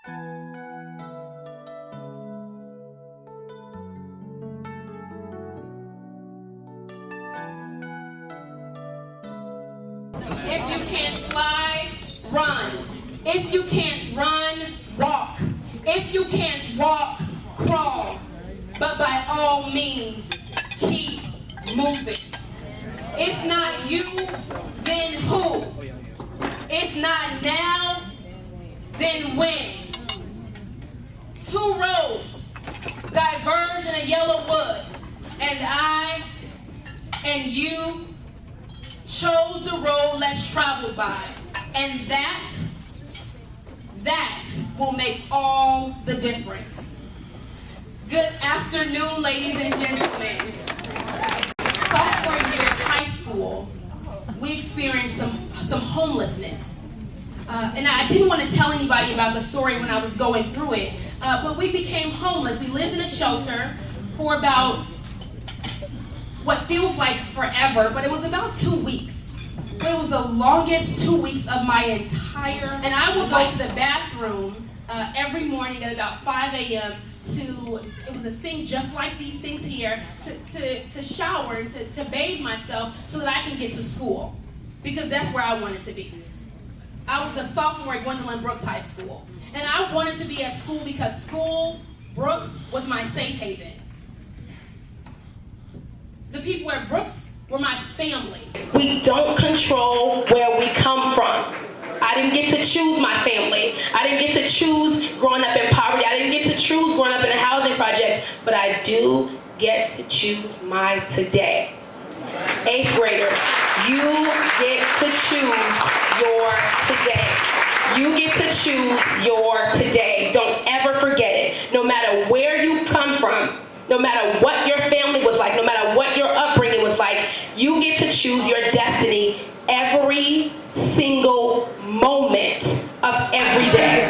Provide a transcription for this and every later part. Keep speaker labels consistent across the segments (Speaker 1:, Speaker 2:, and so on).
Speaker 1: If you can't fly, run. If you can't run, walk. If you can't walk, crawl. But by all means, keep moving. If not you, then who? If not now, then when? Two roads diverge in a yellow wood, and I and you chose the road less traveled by, and that will make all the difference. Good afternoon, ladies and gentlemen. Sophomore year of high school, we experienced some homelessness. And I didn't want to tell anybody about the story when I was going through it, but we became homeless. We lived in a shelter for about what feels like forever, but it was about 2 weeks. It was the longest 2 weeks of my entire, and I would go to the bathroom every morning at about 5 a.m. It was a sink just like these sinks here, to shower and to bathe myself so that I can get to school, because that's where I wanted to be. I was a sophomore at Gwendolyn Brooks High School, and I wanted to be at school because Brooks was my safe haven. The people at Brooks were my family. We don't control where we come from. I didn't get to choose my family. I didn't get to choose growing up in poverty. I didn't get to choose growing up in a housing project, but I do get to choose my today. 8th graders, you get to choose your today. You get to choose your today. Don't ever forget it. No matter where you come from, no matter what your family was like, no matter what your upbringing was like, you get to choose your destiny every single moment of every day.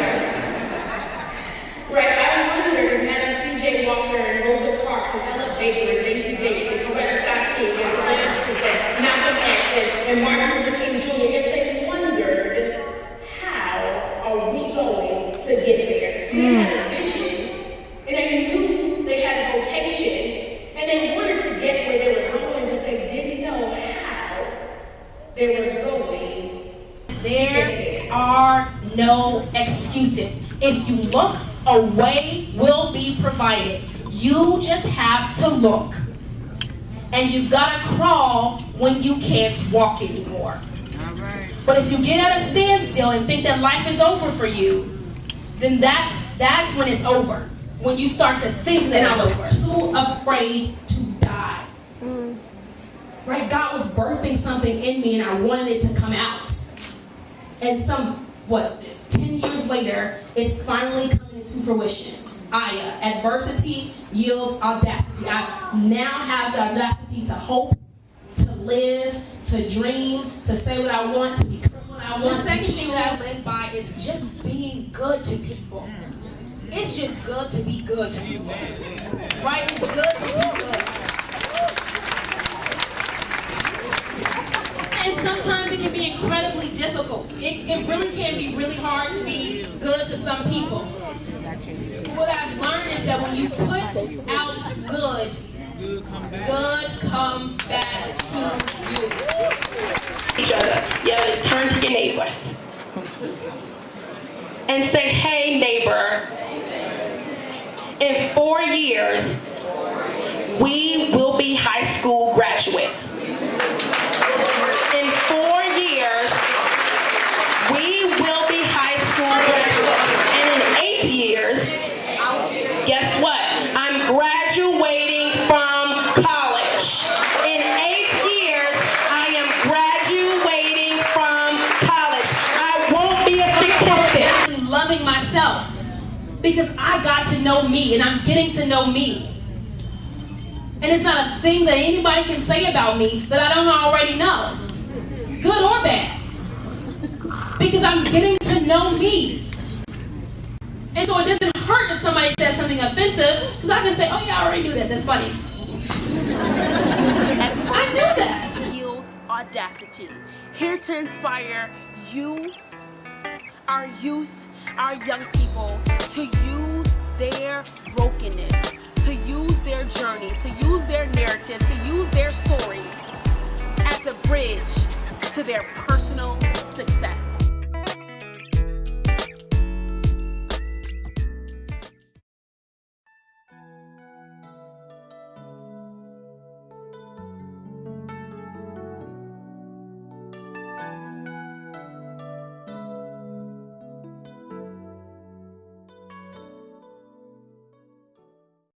Speaker 1: Right, I wonder if Madam C.J. Walker and Rosa Parks and Ella Baker and Daisy Bates and Coretta Scott King and Malcolm X and Martin Luther King Jr., if they wondered, how are we going to get there? See, they had a vision, and they knew they had a vocation, and they wanted to get where they were going, but they didn't know how they were going. There are no excuses. If you look, a way will be provided. You just have to look. And you've got to crawl when you can't walk anymore. All right. But if you get at a standstill and think that life is over for you, then that's when it's over. When you start to think that I was too afraid to die. Right? God was birthing something in me and I wanted it to come out. And 10 years later, it's finally coming into fruition. Aya, adversity yields audacity. I now have the audacity to hope, to live, to dream, to say what I want, to become what I want. The second thing that I live by is just being good to people. It's just good to be good to people. Right? It's good to be good. And sometimes it can be incredibly difficult. It really can be really hard to be good to some people. What I've learned is that when you put out good, good comes back to you. Each other. Yeah, turn to your neighbors and say, hey neighbor, in 4 years, we will be high school graduates. In 4 years, we will be high school graduates. And in 8 years, guess what? I'm graduating from college. In 8 years, I am graduating from college. I won't be a statistic. I'm loving myself because I got to know me and I'm getting to know me. And it's not a thing that anybody can say about me that I don't already know. Good or bad. Because I'm getting to know me. And so it doesn't hurt if somebody says something offensive, because I can say, oh yeah, I already knew that, that's funny. I knew that.
Speaker 2: Yield audacity. Here to inspire you, our youth,
Speaker 1: our young people to use their brokenness, to use their journey, to use their narrative, to use their stories as a bridge to their personal